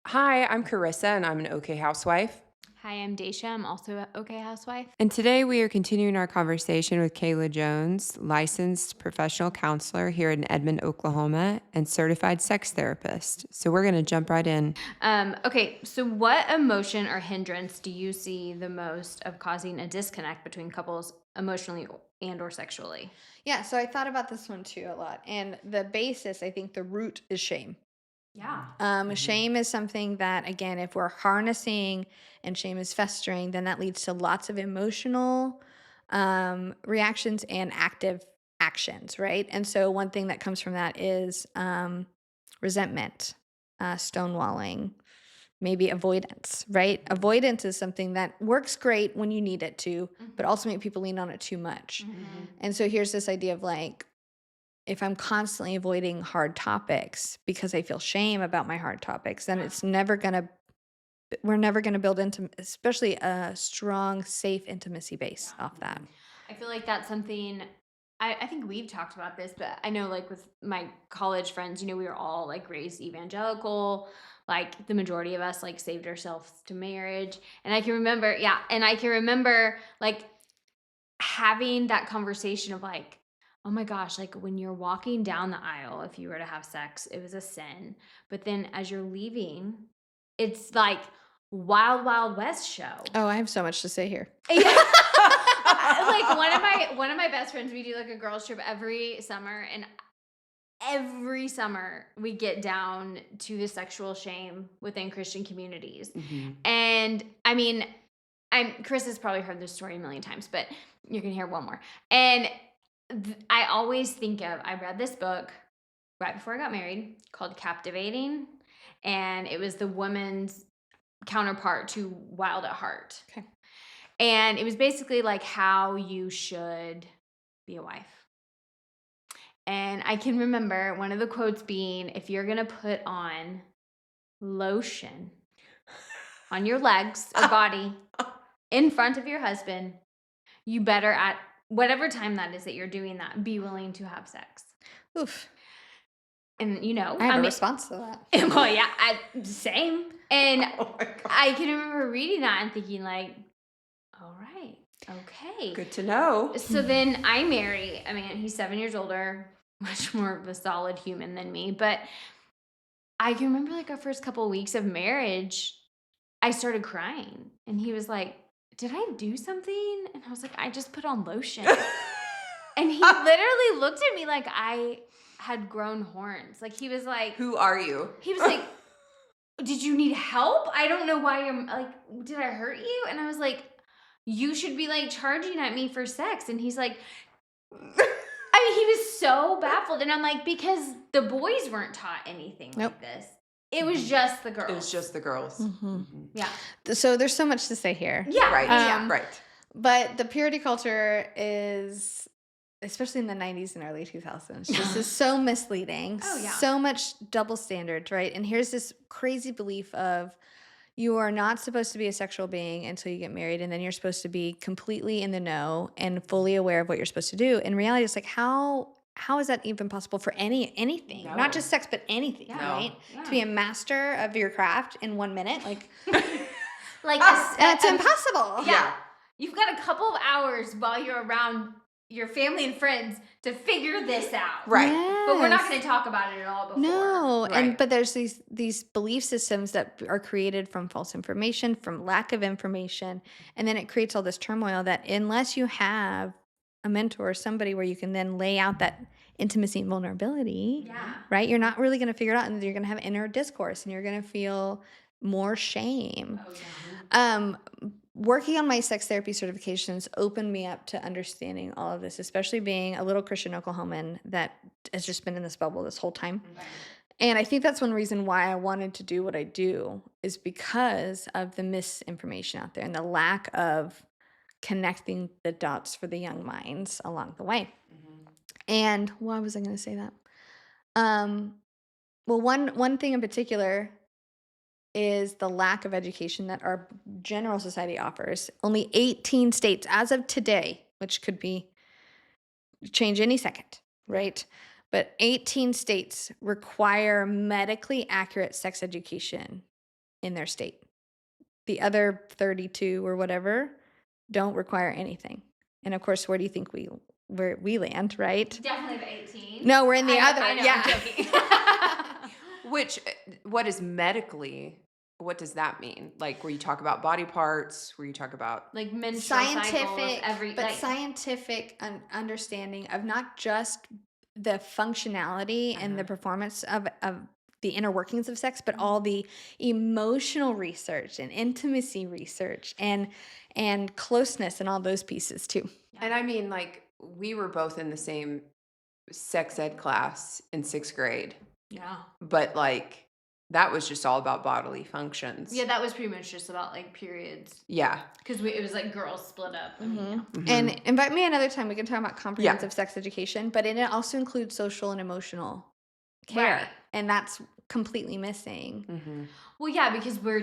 Hi, I'm Carissa, and I'm an OK housewife. Hi, I'm Daisha. I'm also a OK housewife. And today we are continuing our conversation with Kayla Jones, licensed professional counselor here in Edmond, Oklahoma, and certified sex therapist. So we're going to jump right in. Okay, so what emotion or hindrance do you see the most of causing a disconnect between couples emotionally and or sexually? Yeah, so I thought about this one too a lot. And the basis, I think the root is shame. Yeah. Mhm. Shame is something that, again, if we're harnessing and shame is festering, then that leads to lots of emotional reactions and active actions, right? And so one thing that comes from that is resentment, stonewalling, maybe avoidance, right? Avoidance is something that works great when you need it to, but Mhm. ultimately people lean on it too much. Mhm. And so here's this idea of like, if I'm constantly avoiding hard topics because I feel shame about my hard topics, then Yeah. it's never gonna we're never gonna build into especially a strong, safe intimacy base Yeah. off that. I feel like that's something I think we've talked about this, but I know like with my college friends, we were all like raised evangelical. Like the majority of us like saved ourselves to marriage. And I can remember, yeah, and I can remember like having that conversation of like, oh my gosh, like when you're walking down the aisle, if you were to have sex, it was a sin. But then as you're leaving, it's like wild, wild west show. Oh, I have so much to say here. Yeah. Like one of my best friends, we do like a girls trip every summer, and every summer we get down to the sexual shame within Christian communities. Mhm. And I mean, Chris has probably heard this story a million times, but you're gonna hear one more. And I always think of I read this book right before I got married called Captivating, and it was the woman's counterpart to Wild at Heart. Okay. And it was basically like how you should be a wife. And I can remember one of the quotes being, if you're going to put on lotion on your legs or body in front of your husband, you better at whatever time that is that you're doing that, be willing to have sex. Oof. And I have I a mean, response to that. well, yeah, same. And Oh my God. I can remember reading that and thinking like, all right, okay. Good to know. So then I marry I mean, he's 7 years older, much more of a solid human than me, but I can remember, like, our first couple of weeks of marriage, I started crying, and he was like, "Did I do something?" And I was like, "I just put on lotion." And he literally looked at me like I had grown horns. Like, Who are you? he was like, "Did you need help? I don't know why you're like, did I hurt you?" And I was like, "You should be, like, charging at me for sex." And he's like, I mean, he was so baffled, and I'm like, "Because the boys weren't taught anything Nope. like this. It was Mhm. just the It was girls." just the girls. Mhm. Mhm. Yeah. So there's so much to say here. Yeah, Right, yeah, yeah. right. But the purity culture is, especially in the 90s and early 2000s, just is so misleading. Oh, yeah. So much double standards, right? And here's this crazy belief of you are not supposed to be a sexual being until you get married, and then you're supposed to be completely in the know and fully aware of what you're supposed to do. In reality, it's like how is that even possible for anything? Not No. just sex, but anything, Yeah. right? No. To be Yeah. a master of your craft in 1 minute, like Like, that's impossible. yeah. You've got a couple of hours while you're around your family and friends to figure this out. Right. But we're not Yes. gonna talk about it at all before. No, and Right. but there's these belief systems that are created from false information, from lack of information, and then it creates all this turmoil that unless you have a mentor or somebody where you can then lay out that intimacy and vulnerability, Yeah. right? You're not really going to figure it out, and you're going to have inner discourse, and you're going to feel more shame. Oh, yeah. Um, Working on my sex therapy certifications opened me up to understanding all of this, especially being a little Christian Oklahoman that has just been in this bubble this whole time. Right. And I think that's one reason why I wanted to do what I do is because of the misinformation out there and the lack of connecting the dots for the young minds along the way. Mhm. And why was I going to say that? Um, well, one thing in particular is the lack of education that our general society offers. Only 18 states as of today, which could be change any second, right? But 18 states require medically accurate sex education in their state. The other 32 or whatever don't require anything. And of course, where do you think where we land, right? Definitely the 18. No, we're in the other. I know, yeah. I'm joking. Which, what is medically, what does that mean? Like where you talk about body parts, where you talk about, Like menstrual cycles, Scientific, but like scientific understanding of not just the functionality and the performance of the inner workings of sex, but all the emotional research and intimacy research and closeness and all those pieces too. and I mean, like, we were both in the same sex ed class in 6th grade, yeah. but like, that was just all about bodily functions. Yeah, that was pretty much just about like periods. Yeah. Because it was like girls split up. I mean, yeah. And invite me another time. We can talk about comprehensive sex education, but it also includes social and emotional care, Right. and that's completely missing. Well, yeah, because we're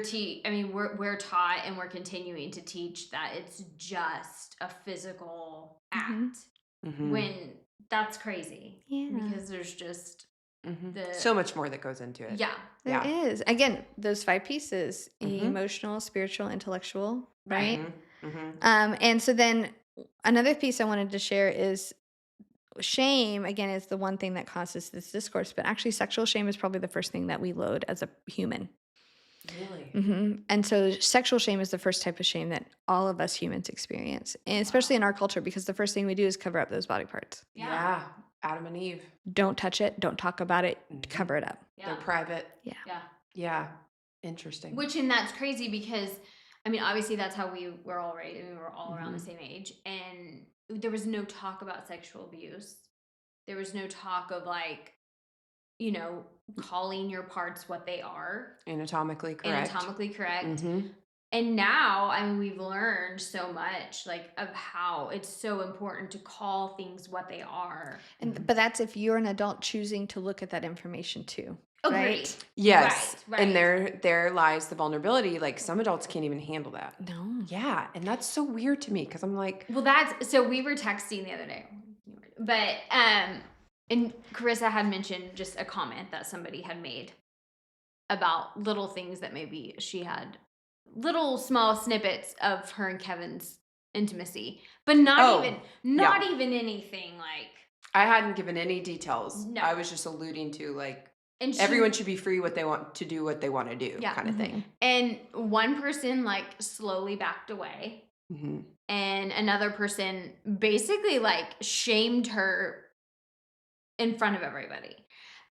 taught and we're continuing to teach that it's just a physical act when that's crazy. Yeah. Because there's just the So much more that goes into it. yeah. There is. Again, those 5 pieces: emotional, spiritual, intellectual, right? And so then another piece I wanted to share is shame. Again, is the one thing that causes this discourse, but actually, sexual shame is probably the first thing that we load as a human. Really? And so, sexual shame is the first type of shame that all of us humans experience, and especially in our culture, because the first thing we do is cover up those body parts. Yeah. Adam and Eve. Don't touch it. Don't talk about it. Cover it up. Yeah. They're private. Yeah. Yeah. Yeah. Interesting. And that's crazy because, I mean, obviously that's how we were all raised. I mean, we were all around the same age. And there was no talk about sexual abuse. There was no talk of like, calling your parts what they are. Anatomically correct. And now, I mean, we've learned so much like of how it's so important to call things what they are. But that's if you're an adult choosing to look at that information too. Agreed. Right? Yes. Right. And there lies the vulnerability. Like some adults can't even handle that. No. Yeah. And that's so weird to me because I'm like, Well, so we were texting the other day, but and Carissa had mentioned just a comment that somebody had made about little things that maybe she had little small snippets of her and Kevin's intimacy, but not even anything like. I hadn't given any details. No. I was just alluding to like And everyone should be free what they want to do kind of thing. And one person like slowly backed away, and another person basically like shamed her in front of everybody.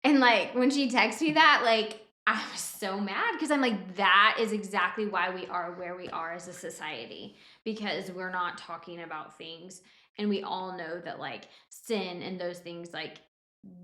And like when she texted me that, like I was so mad because I'm like, that is exactly why we are where we are as a society, because we're not talking about things, and we all know that like sin and those things, like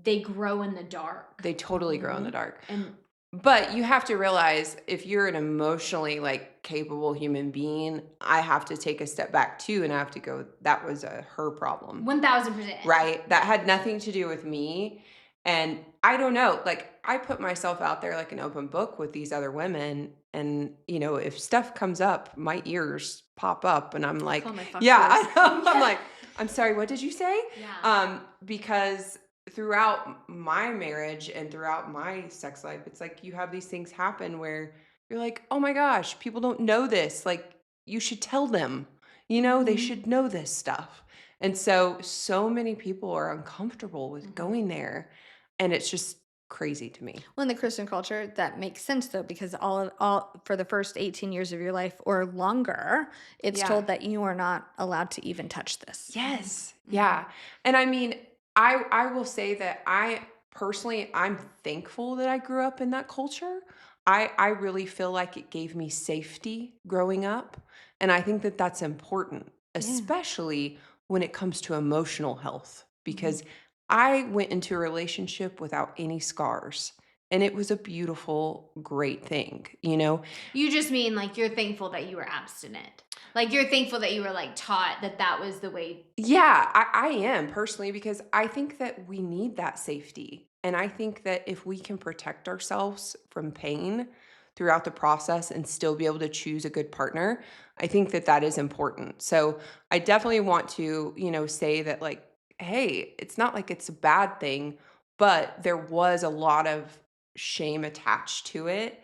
they grow in the dark. They totally grow in the dark. And but you have to realize if you're an emotionally like capable human being, I have to take a step back too, and I have to go, that was her problem. 1000%. Right? That had nothing to do with me. And I don't know, like I put myself out there like an open book with these other women, and if stuff comes up, my ears pop up and I'm like, yeah, I know. I'm like, I'm sorry, what did you say? Yeah. Because throughout my marriage and throughout my sex life, it's like you have these things happen where you're like, oh my gosh, people don't know this. Like you should tell them, they should know this stuff. And so many people are uncomfortable with going there. And it's just crazy to me. Well, in the Christian culture, that makes sense though, because all for the first 18 years of your life or longer, it's told that you are not allowed to even touch this. Yes. Yeah. And I mean, I will say that I'm thankful that I grew up in that culture. I really feel like it gave me safety growing up. And I think that that's important, especially when it comes to emotional health, because I went into a relationship without any scars. And it was a beautiful, great thing, You just mean like you're thankful that you were abstinent. Like you're thankful that you were like taught that was the way. Yeah, I am personally, because I think that we need that safety. And I think that if we can protect ourselves from pain throughout the process and still be able to choose a good partner, I think that that is important. So I definitely want to, say that like, hey, it's not like it's a bad thing, but there was a lot of shame attached to it.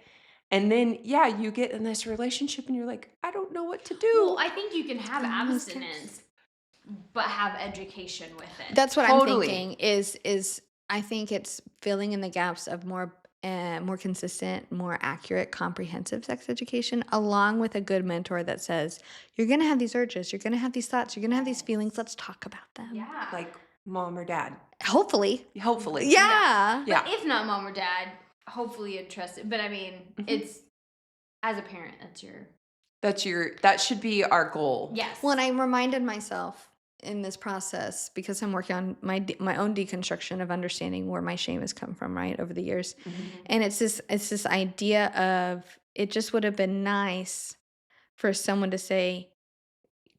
And then, yeah, you get in this relationship and you're like, I don't know what to Well, do. I think you can have I lose count. abstinence, but have education with it. That's what I'm Totally. thinking is I think it's filling in the gaps of more consistent, more accurate, comprehensive sex education, along with a good mentor that says, "You're gonna have these urges, you're gonna have these thoughts, you're gonna have these feelings. Yes. Let's talk about them." Yeah. Like mom or dad. Hopefully, Hopefully. yeah. But Yeah. if not mom or dad, hopefully you'd trust it. But I mean, Mhm. it's as a parent, that's your That should be our goal. yes. Well, and I reminded myself in this process because I'm working on my own deconstruction of understanding where my shame has come from, right, over the years. Mhm. And it's this idea of it just would have been nice for someone to say,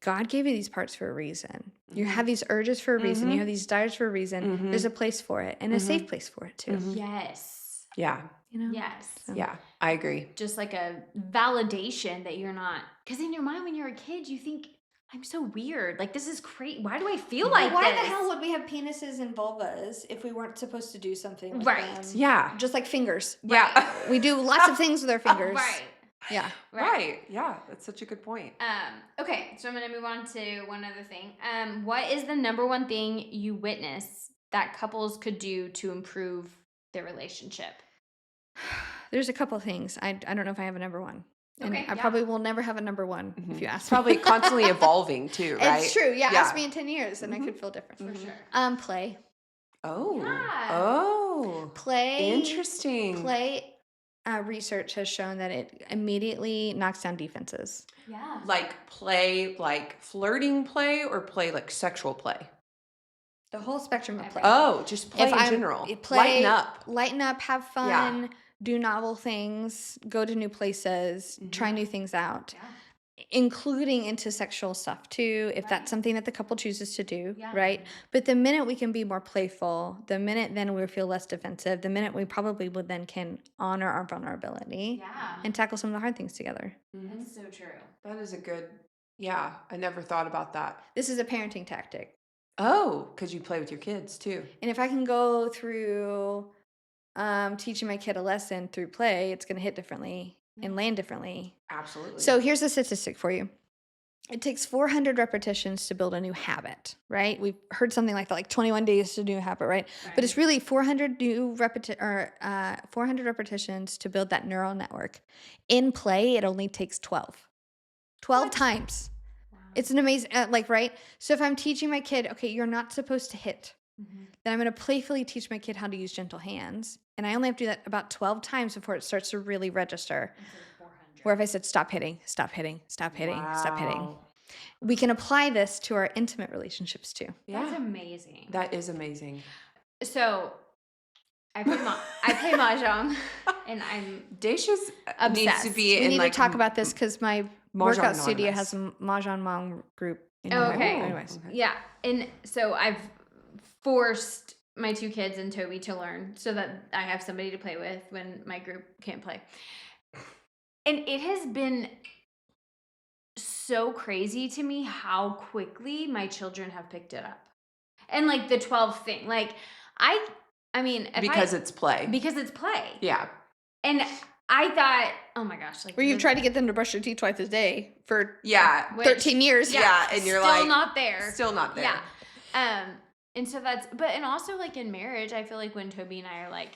God gave you these parts for a reason. You have Mhm. these urges for a reason. You have Mhm. these desires for a reason. There's a Mhm. place for it and a safe Mhm. place for it too. Mhm. Yes. Yeah. You know? Yes. So Yeah. I agree. Just like a validation that you're not, because in your mind when you're a kid, you think, I'm so weird. Like, this is crazy. Why do I feel Mhm. like why this? the hell would we have penises and vulvas if we weren't supposed to do something with Right. them? Yeah. Just like fingers. Yeah. We do lots of things with our fingers. Right. Yeah. Right. Yeah. That's such a good point. Okay, so I'm gonna move on to one other thing. What is the number one thing you witness that couples could do to improve their relationship? There's a couple things. I don't know if I have a number one. And Okay, I yeah. probably will never have a number one if you Mhm. ask It's probably me. constantly evolving too, right? It's true. Yeah, Yeah. ask me in 10 years and I Mhm. could feel different. For Mhm. sure. Play. Oh. Yeah. Oh. Play. Interesting. Play. Research has shown that it immediately knocks down defenses. Yeah. Like play, like flirting play, or play like sexual play? The whole spectrum of play. Oh, just play If in I'm general. play, Lighten up. have Yeah. fun, do novel things, go to new places, try Mhm. new things out, Yeah. including into sexual stuff too, if Right. that's something that the couple chooses to do, Yeah. right? But the minute we can be more playful, the minute then we feel less defensive, the minute we probably would then can honor our vulnerability Yeah. and tackle some of the hard things together. Mhm. That's so true. That is a good. Yeah, I never thought about that. This is a parenting tactic. Oh, because you play with your kids too. And if I can go through teaching my kid a lesson through play, it's going to hit differently and land differently. Absolutely. So here's a statistic for you. It takes 400 repetitions to build a new habit, right? We've heard something like that, like 21 days to do a habit, right? But it's really 400 400 repetitions to build that neural network. In play, it only takes 12. 12 What? times. Wow. It's an amazing, right? So if I'm teaching my kid, okay, you're not supposed to hit, then I'm going to playfully teach my kid how to use gentle hands. And I only have to do that about 12 times before it starts to really register. Instead of 400. Where if I said, stop hitting, stop hitting, stop hitting, stop hitting. Wow. We can apply this to our intimate relationships too. That's Yeah, amazing. that is amazing. So I play mahjong, and I'm Dacia's obsessed. needs to be We in need like to talk about this because my workout studio Anonymous. has a Mahjong Mom group. In Oh, my- okay. Anyways. Okay. yeah, and so I've forced my two kids and Toby to learn so that I have somebody to play with when my group can't play. And it has been so crazy to me how quickly my children have picked it up. And like the 12 thing. Like I mean, Because it's play. because it's play. Yeah. And I thought, oh my gosh, like Where you've tried to get them to brush their teeth twice a day for Yeah. Which- 13 years. Yeah, and you're still like not there. still not there. Yeah. And so and also like in marriage, I feel like when Toby and I are like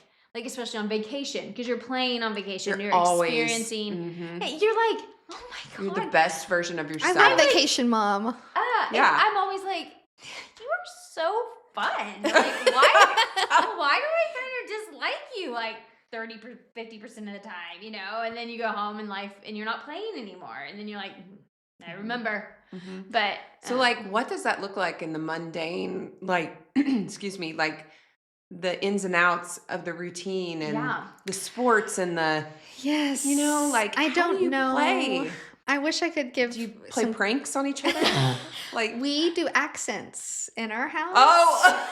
especially on vacation, because you're playing on vacation, you're always experiencing. Mhm. Hey, you're like, oh my god, You're the best version of I yourself. love vacation, Mom. Yeah. I'm always like, you are so fun. Like, why do I kind of dislike you like 50% of the time, you know? And then you go home in life and you're not playing anymore, and then you're like, I remember. Mhm. But So like what does that look like in the mundane, like excuse me, like the ins and outs of the routine and Yeah. the sports and the Yes. like I how do don't you know. play? I wish I could give Do you play some. pranks on each other? Like We do accents in our house. oh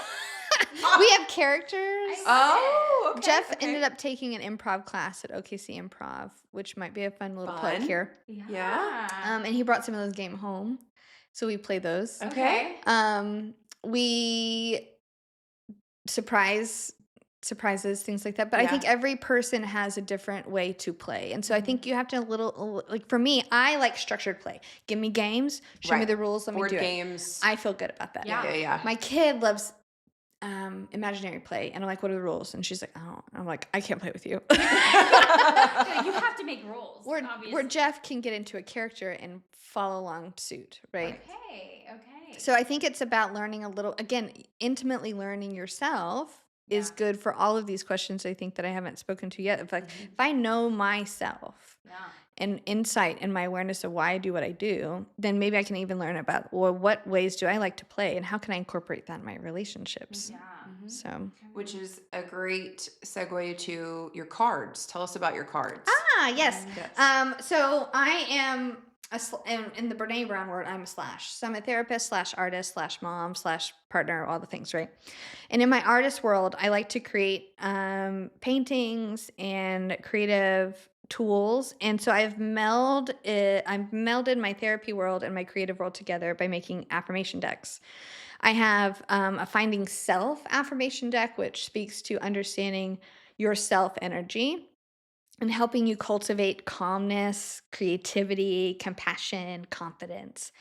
We have characters. oh okay, Jeff okay. ended up taking an improv class at OKC Improv, which might be a fun little plug Fun. here. Yeah. And he brought some of those game home, so we play those. Okay. We surprise surprises, things like that. But I Yeah. think every person has a different way to play. And so I Mhm. think you have to like for me, I like structured play. Give me games, show me Right. the rules, let me Board do it. games. I feel good about that. Yeah, Yeah. yeah, yeah. My kid loves imaginary play and I'm like, what are the rules? And she's like, oh, I'm like, I can't play with you. Yeah, you have to make rules, Where obviously. Jeff can get into a character and follow along suit, right? Right. Okay, okay. So I think it's about learning a little, again, intimately learning yourself is Yeah. good for all of these questions I think that I haven't spoken to yet. If like Mhm. if I know myself Yeah. and insight and my awareness of why I do what I do, then maybe I can even learn about, well, what ways do I like to play and how can I incorporate that in my relationships? Yeah. Mhm. So Which is a great segue to your cards. Tell us about your cards. yes. Yes. So I am in the Brene Brown word, I'm a slash. So I'm a therapist slash artist slash mom slash partner, all the things, right? And in my artist world, I like to create paintings and creative tools. And so I've melded my therapy world and my creative world together by making affirmation decks. I have a finding self affirmation deck, which speaks to understanding your self energy and helping you cultivate calmness, creativity, compassion, confidence,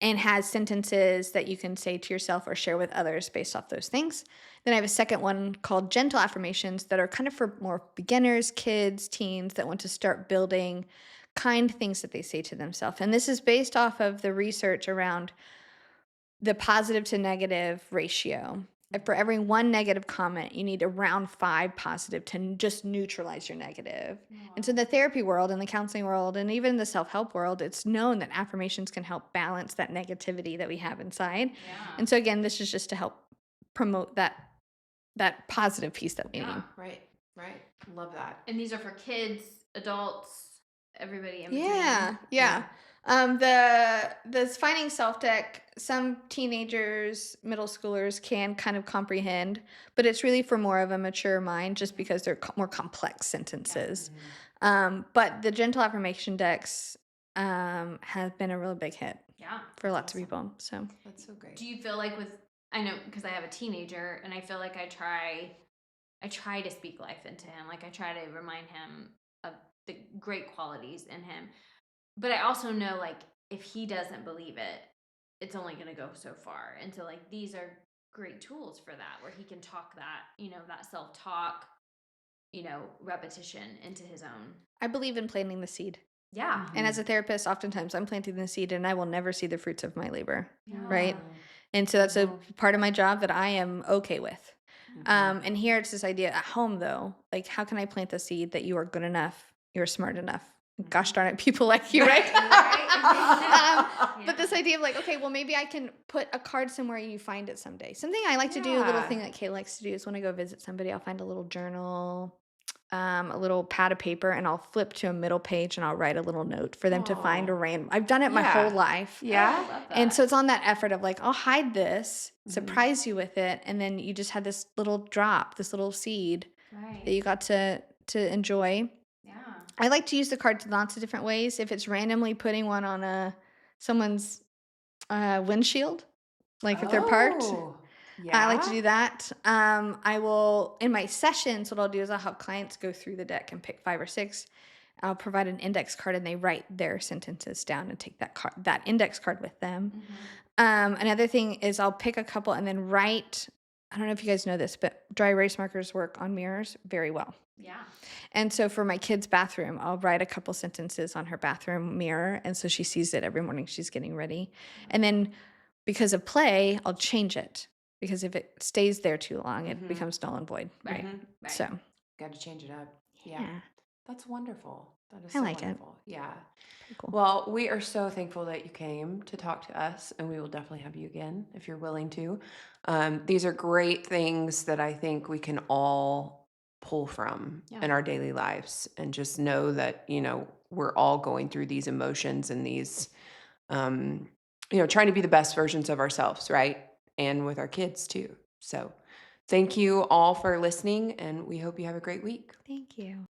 and has sentences that you can say to yourself or share with others based off those things. Then I have a second one called gentle affirmations that are kind of for more beginners, kids, teens that want to start building kind things that they say to themselves. And this is based off of the research around the positive to negative ratio. If for every one negative comment, you need around 5 positive to just neutralize your negative. Oh, And so, in wow. the therapy world and the counseling world, and even the self help world, it's known that affirmations can help balance that negativity that we have inside. Yeah. And so, again, this is just to help promote that positive piece that we Yeah. need. Right. Right. Love that. And these are for kids, adults, everybody in between. Yeah, yeah. Yeah. The finding self deck, some teenagers, middle schoolers can kind of comprehend, but it's really for more of a mature mind, just because they're more complex sentences. Mhm. But the gentle affirmation decks have been a really big hit Yeah. for That's lots of awesome. people. So That's so great. Do you feel like I know because I have a teenager and I feel like I try to speak life into him. Like I try to remind him of the great qualities in him. But I also know like if he doesn't believe it, it's only going to go so far. And so like these are great tools for that where he can talk that, that self-talk, repetition into his own. I believe in planting the seed. Yeah. And as Mhm. a therapist, oftentimes I'm planting the seed and I will never see the fruits of my labor. Right. Yeah. And so that's a Mhm. part of my job that I am okay with. Mhm. And here it's this idea at home, though, like, how can I plant the seed that you are good enough, you're smart enough? Gosh darn it, people like you, right? But this Yeah. idea of like, okay, well, maybe I can put a card somewhere and you find it someday. Something I like to do, a little thing Yeah. that Kay likes to do is when I go visit somebody, I'll find a little journal, a little pad of paper, and I'll flip to a middle page and I'll write a little note for them to find a Oh. random. I've done it my whole Yeah. life. Oh, I Yeah. love And that. so it's on that effort of like, I'll hide this, Mhm. surprise you with it, and then you just had this little drop, this little seed that Right. you got to enjoy. Yeah. I like to use the cards lots of different ways. If it's randomly putting one on someone's windshield, like if they're parked, Oh. I like to Yeah. do that. I will in my sessions. What I'll do is I'll have clients go through the deck and pick 5 or 6. I'll provide an index card and they write their sentences down and take that index card with them. Mhm. Another thing is I'll pick a couple and then write. I don't know if you guys know this, but dry erase markers work on mirrors very well. Yeah. And so for my kid's bathroom, I'll write a couple sentences on her bathroom mirror. And so she sees it every morning she's getting ready. And then because of play, I'll change it. Because if it stays there too long, it Mhm. becomes null and void. Right. Mhm. Right. So, Got to change it up. Yeah. yeah, That's wonderful. That is I so like it. wonderful. Yeah. Pretty cool. Well, we are so thankful that you came to talk to us, and we will definitely have you again if you're willing to. These are great things that I think we can all pull from Yeah. in our daily lives and just know that, we're all going through these emotions and these, um, trying to be the best versions of ourselves, right? And with our kids too. So thank you all for listening, and we hope you have a great week. Thank you.